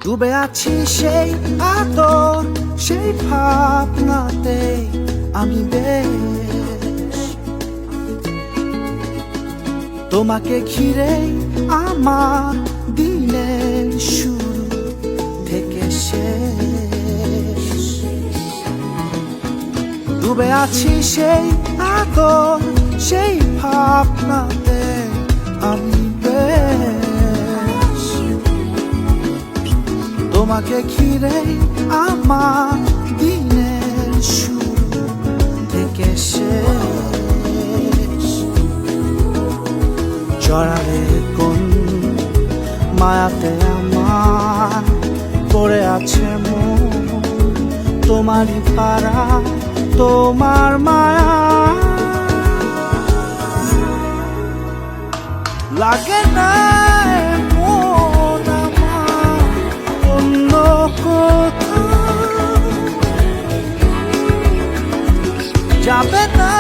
ডুবে আছি সেই আদর, সেই ভাবনাতে আমি বেশ। তোমাকে ঘিরে আমার দিনের শুরু থেকে শেষ। ডুবে আছি সেই আদর, সেই ভাবনাতে আমি বেশ। তোমাকে ঘিরে আমার দিনের শুরু থেকে শেষ। জড়ালে কোন মায়াতে আমার পড়ে আছে মন, তোমারই পারা তোমার মায়া। লাগে না মন আমার অন্য কোথাও, যাবে না